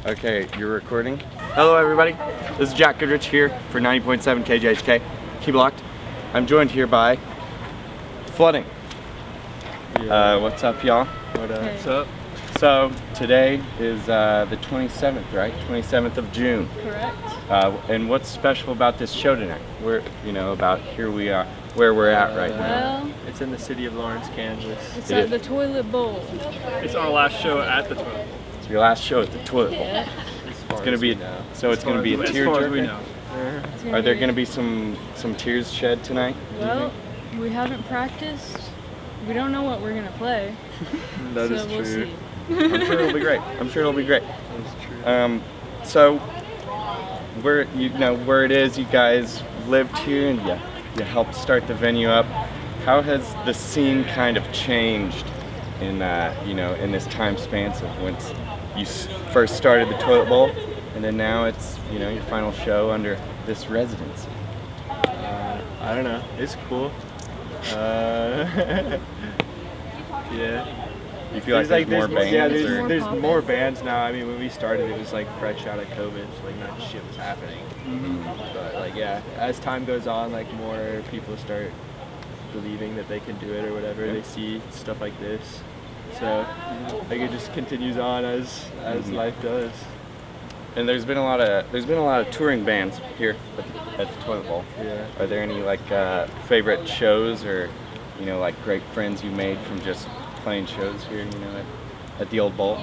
Okay, you're recording? Hello everybody, this is Jack Goodrich here for 90.7 KJHK. Keep it locked. I'm joined here by flooding. Yeah. What's up y'all? What's up? So today is the 27th, right? 27th of June. Correct. And what's special about this show tonight? About here we are, where we're at right now. Well, it's in the city of Lawrence, Kansas. it's at the Toilet Bowl. It's our last show at the toilet bowl. It's your last show at the Toilet Bowl. Yeah. It's gonna be so it's gonna be a as tear far as we jerker. know. Are there gonna be some tears shed tonight? Well, we haven't practiced. We don't know what we're gonna play. That so is we'll true. see. I'm sure it'll be great. I'm sure it'll be great. That's true. So where it is, you guys lived here and you helped start the venue up. How has the scene kind of changed in in this time span of when you first started the Toilet Bowl and then now it's your final show under this residency? I don't know. It's cool. Yeah. You feel like there's more bands? Yeah, or? there's more bands now. I mean, when we started, it was like fresh out of COVID, so like not shit was happening. But like, yeah, as time goes on, like more people start believing that they can do it or whatever. They see stuff like this, so like it just continues on as life does. And there's been a lot of touring bands here at the Toilet Bowl. Yeah. Are there any like favorite shows or like great friends you made from just playing shows here, at the old bowl?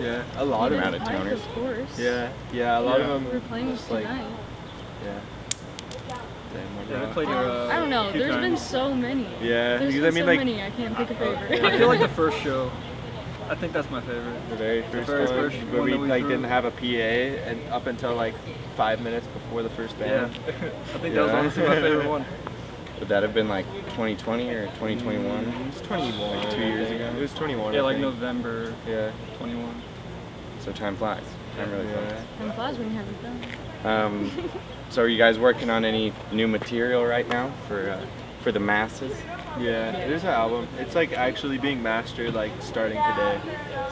Yeah, a lot of them. Edith Pike, of course. Yeah, a lot of them. We're playing just like, tonight. yeah. Yeah, we played here, I don't know. a few There's been times. so many. Yeah, There's because been I mean, so like, many. I can't pick a favorite. I feel like the first show, I think that's my favorite. the very first very one, first where one we that we like threw. didn't have a PA and up until like 5 minutes before the first Yeah, band. I think that was honestly my favorite one. Would that have been like 2020 or 2021? It was 21. Like 2 years ago? It was 21. Yeah, I like think. November Yeah. 21. So time flies. Time really flies. Time flies when you're having fun. So are you guys working on any new material right now for the masses? Yeah, there's an album. It's like actually being mastered like starting today.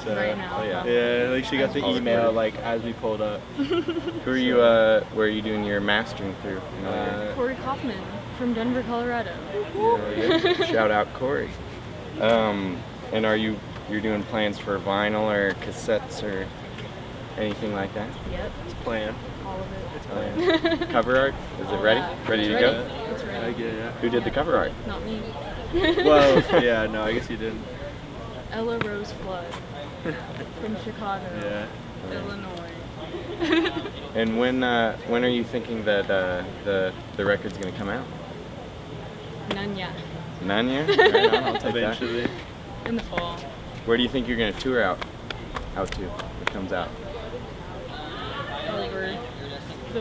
So Right now. Oh yeah. yeah, like she got the All email recorded. like as we pulled up. Who are you? Where are you doing your mastering through? Corey Kaufman from Denver, Colorado. Shout out Corey. And you're doing plans for vinyl or cassettes or anything like that? Yep, It's planned. all of it. It's planned. Cover art? Is it ready? Ready to It's go? ready. It's I ready. get yeah. Who did the cover art? Not me. Well, yeah, no, I guess you didn't. Ella Rose Flood from Chicago, Yeah. Illinois. And when are you thinking that the record's gonna come out? None yet. None yet? Right on, I'll take Eventually. that. In the fall. Where do you think you're gonna tour out to? When it comes out. Over the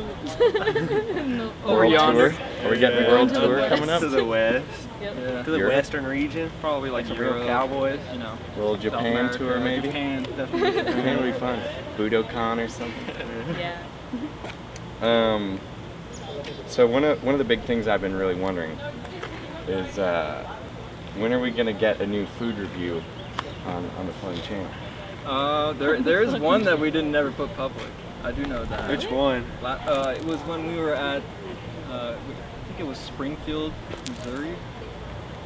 Over World yonder. tour? Are we getting the Yeah. world To the tour west. coming up? To the west. Yep. Yeah. To the Europe? western region. Probably like Some real Europe, cowboys. You know. Little South Japan America, tour maybe? Japan, definitely. Japan would be fun. Budokan or something. Yeah. So one of the big things I've been really wondering is when are we gonna get a new food review on the Flooding channel? There is one that we didn't never put public. I do know that. Which one? It was when we were at, I think it was Springfield, Missouri.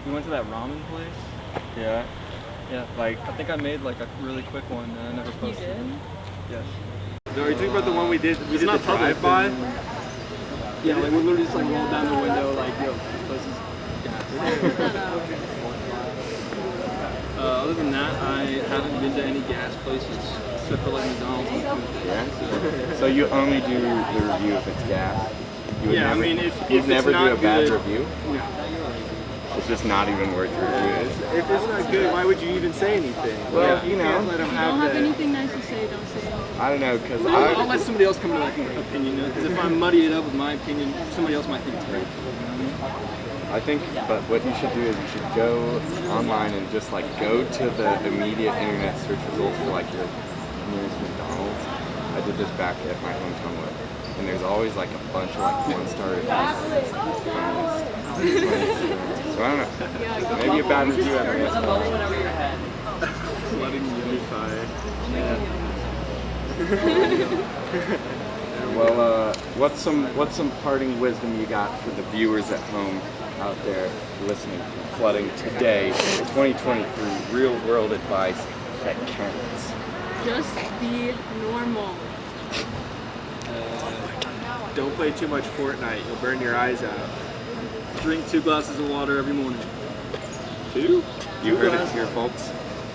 We went to that ramen place. Yeah. Yeah, like I think I made like a really quick one and I never You posted did? it. Yes. So are you talking about the one we did? We It's did not the public, drive-by? Yeah, like we literally just like rolled down the window, like, yo, this place is gas. Other than that, I haven't been to any gas places except for like McDonald's on Tuesday. Yeah. So you only do the review if it's gas. You would Yeah, I never, mean, if you'd it's never do not a bad good- review. No. It's just not even worth the review. If it's not good, why would you even say anything? Well, Like, you know. can't let them If you don't have have that. anything nice to say, don't say anything. I don't know, cause I'll let somebody else come to like my opinion, because if I muddy it up with my opinion, somebody else might think it's great. I think, but what you should do is you should go online and just like go to the immediate internet search results for like your nearest McDonald's. I did this back at my hometown web, and there's always like a bunch of like 1-star reviews. So I don't know. Maybe a bad review every once in a while. Letting unify. Yeah. Well, what's some parting wisdom you got for the viewers at home out there listening to Flooding today, 2023, real world advice that counts? Just be normal. Don't play too much Fortnite. You'll burn your eyes out. Drink 2 glasses of water every morning. 2? You heard it here, folks.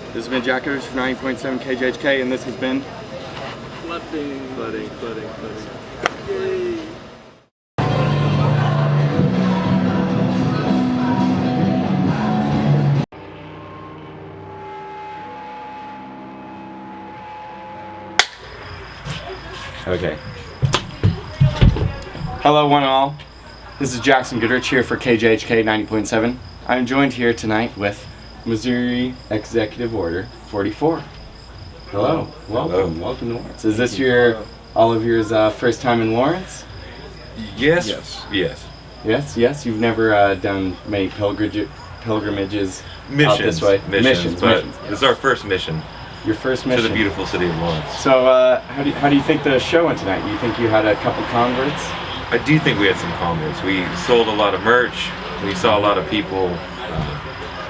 This has been Jack Goodrich from 90.7 KJHK, and this has been Flooding. Yay! Okay. Hello, one and all. This is Jackson Goodrich here for KJHK 90.7. I'm joined here tonight with Missouri Executive Order 44. Hello. Welcome to Lawrence. Is this all of yours first time in Lawrence? Yes. Yes. You've never done many pilgrimages out this way. Missions. This is our first mission Your first to mission. the beautiful city of Lawrence. So, how do you think the show went tonight? You think you had a couple converts? I do think we had some converts. We sold a lot of merch. We saw a lot of people.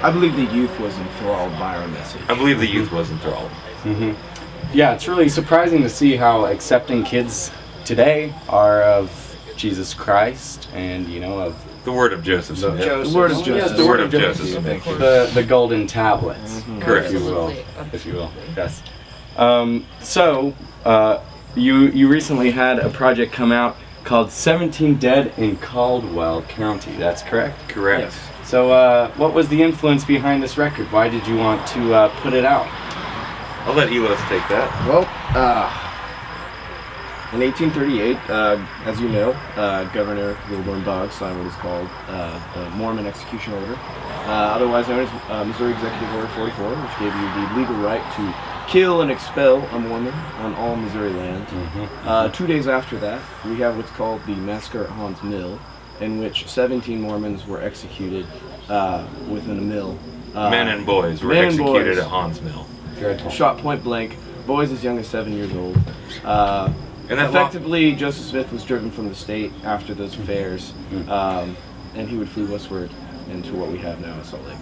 I believe the youth was enthralled by our message. I believe the youth was enthralled. Mm-hmm. Yeah, it's really surprising to see how accepting kids today are of Jesus Christ and, of The word of Joseph Smith. The word of Joseph. Yes, The word of Joseph Smith. the golden tablets, Correct. if you will. Yes. You recently had a project come out called 17 Dead in Caldwell County. That's correct? Correct. Yes. So, what was the influence behind this record? Why did you want to put it out? I'll let Elos take that. Well, in 1838, as you know, Governor Wilbur Boggs signed what is called the Mormon Execution Order, otherwise known as Missouri Executive Order 44, which gave you the legal right to kill and expel a Mormon on all Missouri land. 2 days after that, we have what's called the Massacre at Haun's Mill, in which 17 Mormons were executed within a mill. Men and boys were executed at Haun's Mill. Dreadful. Shot point blank, boys as young as 7 years old. And that Effectively, Joseph Smith was driven from the state after those affairs, and he would flee westward into what we have now in Salt Lake.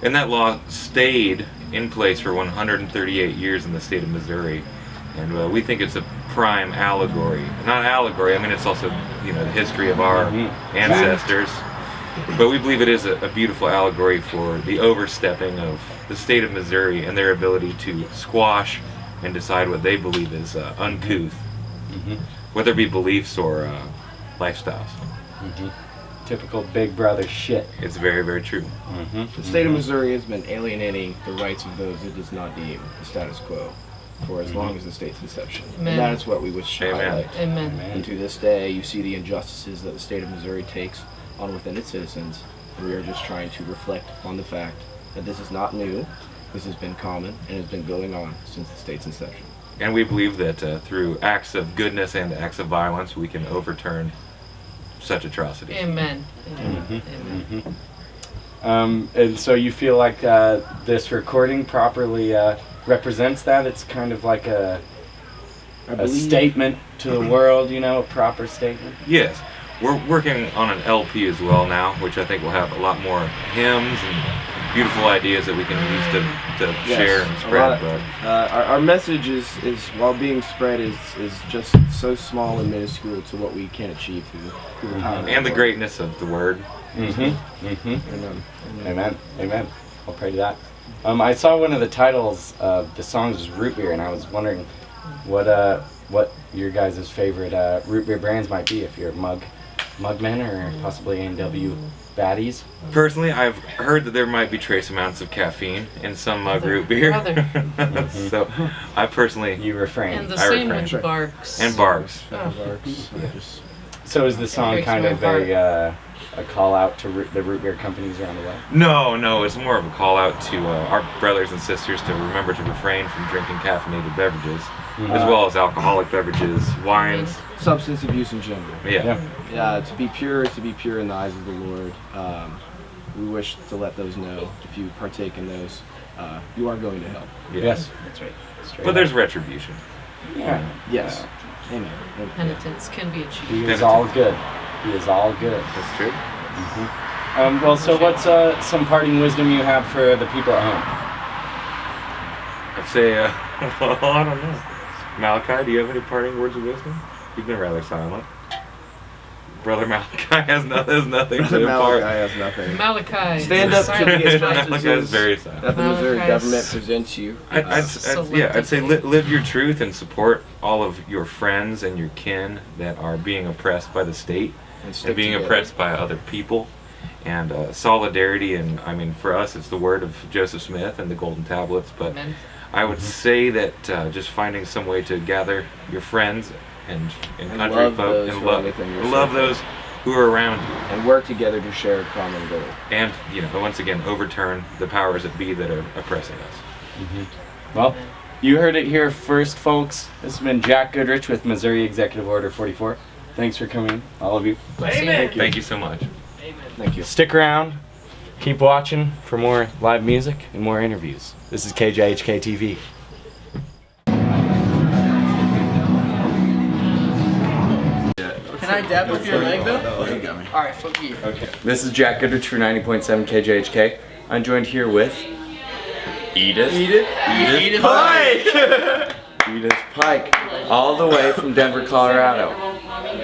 And that law stayed in place for 138 years in the state of Missouri. And we think it's a prime allegory. Not allegory, I mean it's also, the history of our ancestors. But we believe it is a beautiful allegory for the overstepping of the state of Missouri and their ability to squash and decide what they believe is uncouth, whether it be beliefs or lifestyles. Typical Big Brother shit. It's very, very true. The state of Missouri has been alienating the rights of those it does not deem the status quo for as long as the state's inception. Amen. And that is what we wish to Amen. highlight. Amen. And to this day, you see the injustices that the state of Missouri takes on within its citizens. We are just trying to reflect on the fact that this is not new. This has been common and has been going on since the state's inception. And we believe that through acts of goodness and acts of violence, we can overturn such atrocities. Amen. And so you feel like this recording properly represents that? It's kind of like a statement to the world, a proper statement? Yes. We're working on an LP as well now, which I think will have a lot more hymns and beautiful ideas that we can use to share and spread. Our message is while being spread is just so small and minuscule to what we can achieve through the power And the greatness of the word. Amen. I'll pray to that. I saw one of the titles of the songs was root beer, and I was wondering what your guys' favorite root beer brands might be, if you're Mugmen or possibly A&W baddies. Personally, I've heard that there might be trace amounts of caffeine in some mug root beer. So I personally... You refrain. And the I same refrain. with Barks. And Barks. So is the song Breaks kind my of heart. a call out to the root beer companies around the way? No, it's more of a call out to our brothers and sisters to remember to refrain from drinking caffeinated beverages, as well as alcoholic beverages, wines. Substance abuse in general. Yeah. To be pure is to be pure in the eyes of the Lord. We wish to let those know if you partake in those. you are going to hell. Yeah. Yes. That's right. But there's retribution. Yeah. Yes. Amen. Penitence can be achieved. He is all good. He is all good. That's true. Well, so what's some parting wisdom you have for the people at home? I'd say, well, I don't know. Malachi, do you have any parting words of wisdom? You've been rather silent. Brother Malachi has nothing Brother to Malachi impart. has nothing. Malachi. Stand up to the Malachi is injustices very silent. that the Missouri Malachi's- government presents you. I'd say live your truth and support all of your friends and your kin that are being oppressed by the state stick and being together. oppressed by other people. And solidarity, and I mean, for us, it's the word of Joseph Smith and the Golden Tablets. But Amen. I would say that just finding some way to gather your friends and country love folk those and who are within your love circle. those who are around you. And work together to share a common goal. And, once again, overturn the powers that be that are oppressing us. Well, you heard it here first, folks. This has been Jack Goodrich with Missouri Executive Order 44. Thanks for coming, all of you. Thank you so much. Thank you. Stick around. Keep watching for more live music and more interviews. This is KJHK TV. Can I dab with your leg though? You got me. Alright, fuck you. Okay. This is Jack Goodrich for 90.7 KJHK. I'm joined here with Edith Pike. Edith Pike, all the way from Denver, Colorado.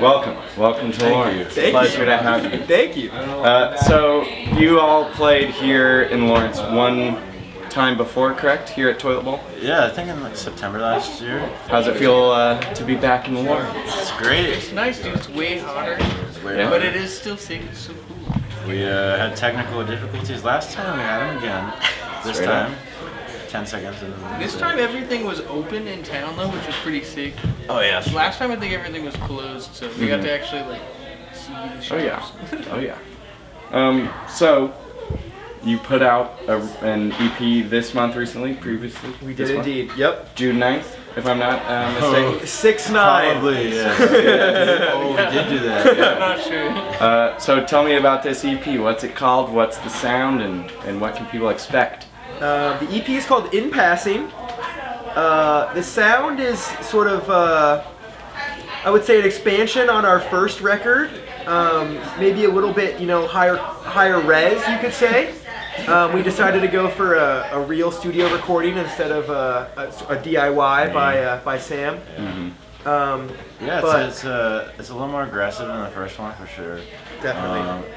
Welcome to Lawrence. Thank you. Pleasure to have you. Thank you. So you all played here in Lawrence one time before, correct? Here at Toilet Bowl. Yeah, I think in like September last year. How's it feel to be back in Lawrence? It's great. It's nice, dude. It's way hotter, Yeah. but it is still sick. It's so cool. We had technical difficulties last time. We had them again. This Straight time, 10 seconds. This time everything was open in town though, which was pretty sick. Oh yeah. Last time I think everything was closed, so we got to actually like see the shows. Oh yeah. So you put out an EP this month previously? We this did month? indeed. Yep. June 9th, if I'm not mistaken. 6'9". Probably. Yeah. Oh, we did do that. I'm not sure. So tell me about this EP. What's it called? What's the sound? And what can people expect? The EP is called In Passing. The sound is sort of, I would say, an expansion on our first record. Maybe a little bit, higher res, you could say. We decided to go for a real studio recording instead of a DIY by Sam. Yeah, But- it's a little more aggressive than the first one for sure. Definitely.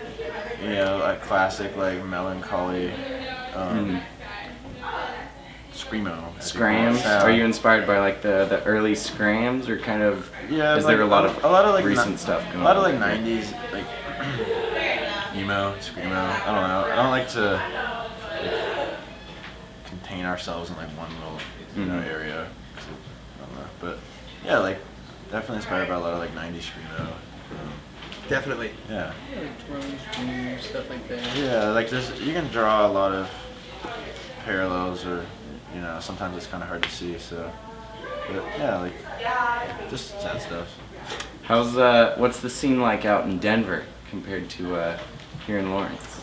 Like classic, like melancholy, screamo. Scrams? Are you inspired by like the early scrams, or kind of? Yeah, Is there a lot of like recent stuff going A lot of on? like 90s, like emo, screamo. I don't know. I don't like to contain ourselves in like one little area. I don't know, but yeah, like definitely inspired by a lot of like 90s screamo. Definitely. Yeah. Like drones, booms, stuff like that. Yeah, like you can draw a lot of parallels, or sometimes it's kind of hard to see. So, but yeah, like just sad stuff. What's the scene like out in Denver compared to here in Lawrence?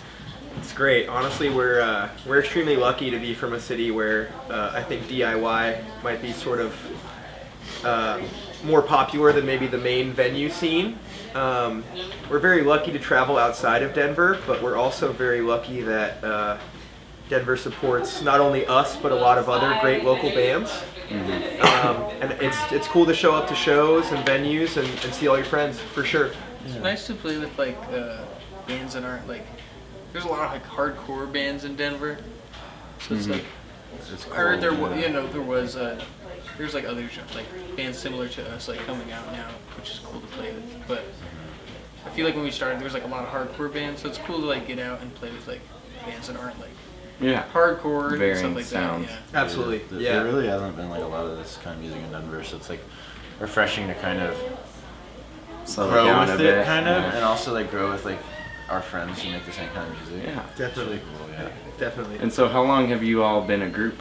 It's great. Honestly, we're extremely lucky to be from a city where I think DIY might be sort of more popular than maybe the main venue scene. We're very lucky to travel outside of Denver, but we're also very lucky that Denver supports not only us, but a lot of other great local bands. And it's cool to show up to shows and venues and see all your friends, for sure. It's nice to play with like bands that aren't like. There's a lot of like hardcore bands in Denver, so it's like. It's cool. I heard there's like other like bands similar to us like coming out now, which is cool to play with. But I feel like when we started, there was like a lot of hardcore bands, so it's cool to like get out and play with like bands that aren't like hardcore and Varying stuff like sounds. that. Yeah. Absolutely. There really hasn't been like a lot of this kind of music in Denver, so it's like refreshing to kind of Slow it grow down with a it, bit. kind of, and also like grow with like our friends who make the same kind of music. Yeah. Definitely. Cool, yeah. Definitely. And so, how long have you all been a group?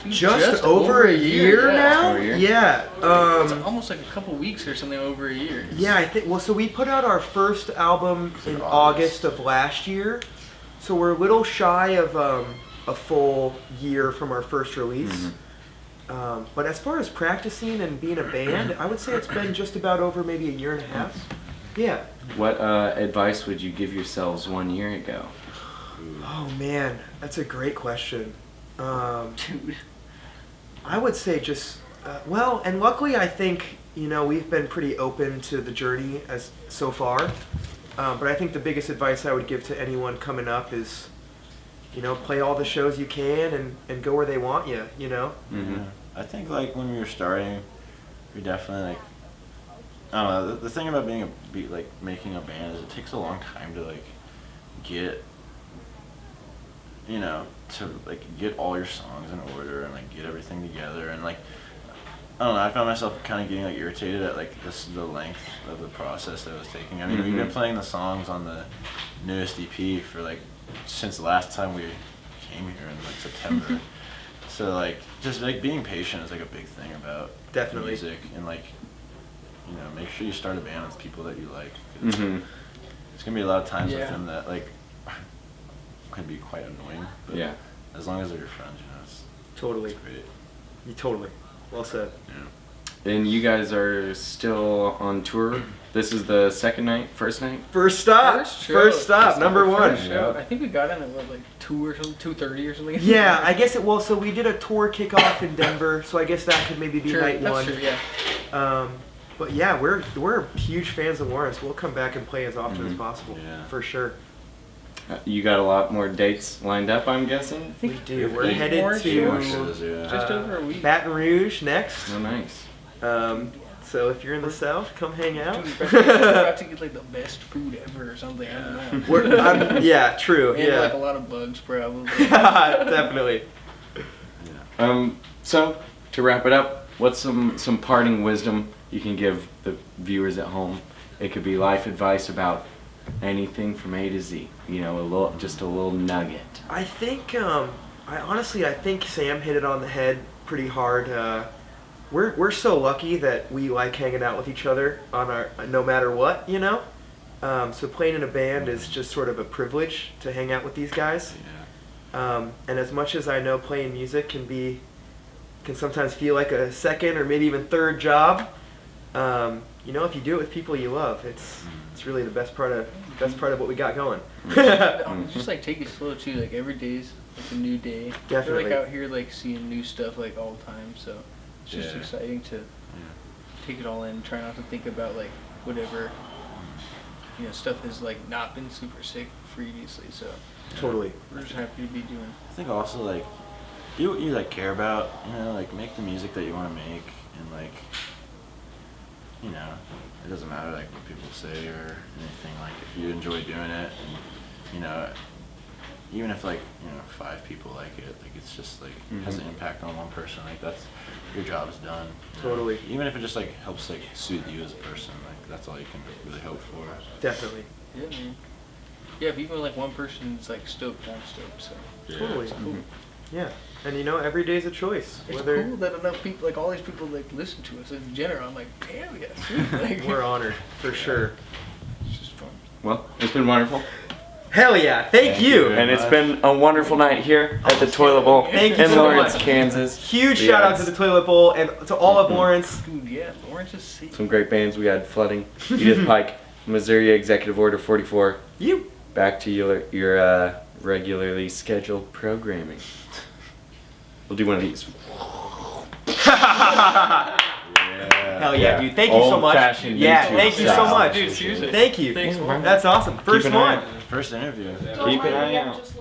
Just over a year now? Over a year? Yeah. It's almost like a couple weeks or something over a year. Yeah, I think. Well, so we put out our first album in August of last year, so we're a little shy of a full year from our first release. But as far as practicing and being a band, I would say it's been just about over maybe a year and a half. Yeah. What advice would you give yourselves 1 year ago? Oh man, that's a great question. Dude. I would say just, well, and luckily I think, you know, we've been pretty open to the journey as so far. But I think the biggest advice I would give to anyone coming up is, you know, play all the shows you can and go where they want you, you know? Yeah. I think like when we were starting, we definitely like, I don't know, the thing about making a band is it takes a long time to like get, you know, to like get all your songs in order and like get everything together and like, I don't know, I found myself kind of getting like irritated at like the length of the process that it was taking. I mean, we've been playing the songs on the newest EP for like since the last time we came here in like September. So like just like being patient is like a big thing about Definitely. music, and like, you know, make sure you start a band with people that you like. There's gonna be a lot of times with them that like can be quite annoying, but as long as they're your friends, you know, it's great. You totally. Well said. Yeah. And you guys are still on tour. This is the second night, first night? First stop. First stop. Number one. I think we got in at what, like 2 or something, 2:30 or something. Yeah, I guess it. Well, so we did a tour kickoff in Denver, so I guess that could maybe be night one. True, yeah. But yeah, we're huge fans of Lawrence. We'll come back and play as often as possible. Yeah. For sure. You got a lot more dates lined up, I'm guessing? We do. We're headed to just over a week. Baton Rouge next. Oh, nice. So if you're in the South, come hang out. We're about to get like the best food ever or something. I don't know. Yeah, true. And like a lot of bugs, probably. Definitely. So to wrap it up, what's some parting wisdom you can give the viewers at home? It could be life advice about anything from A to Z. You know, just a little nugget. I think, I think Sam hit it on the head pretty hard. We're so lucky that we like hanging out with each other on our no matter what, you know. So playing in a band is just sort of a privilege to hang out with these guys. And as much as I know playing music can sometimes feel like a second or maybe even third job, you know, if you do it with people you love, it's really the best part of what we got going. Just like take it slow too. Like every day's like a new day. Definitely. We're like out here like seeing new stuff like all the time. So it's just exciting to take it all in. Try not to think about like whatever, you know, stuff has like not been super sick previously. So totally. We're just happy to be doing. I think also like do what you like care about. You know, like make the music that you want to make, and like, you know, it doesn't matter like what people say or anything. Like if you enjoy doing it, and you know, even if like, you know, 5 people like it, like it's just like has an impact on one person. Like that's your job is done. Totally. Even if it just like helps like soothe you as a person, like that's all you can really hope for. Definitely. Yeah, man. Yeah, if even like one person's like stoked, I'm stoked. So Totally. Cool. Yeah. And you know, every day's a choice. It's cool that enough people, like all these people, like listen to us in general. I'm like, damn, yes. Like, we're honored for sure. It's just fun. Well, it's been wonderful. Hell yeah! Thank you. And it's been a wonderful night here at the Toilet Bowl Thank you in so Lawrence, much. Kansas. Huge shout out to the Toilet Bowl and to all of Lawrence. Dude, yeah, Lawrence is sick. Some great bands. We had Flooding, Edith Pike, Missouri Executive Order 44. You. Back to your regularly scheduled programming. We'll do one of these. Hell yeah, dude. Thank you so much. Old-fashioned Yeah, YouTube thank you so style. much. Dude, seriously. Thank you. Thanks, man. That's awesome. First Keep an eye one. out. First interview. Keep an eye out.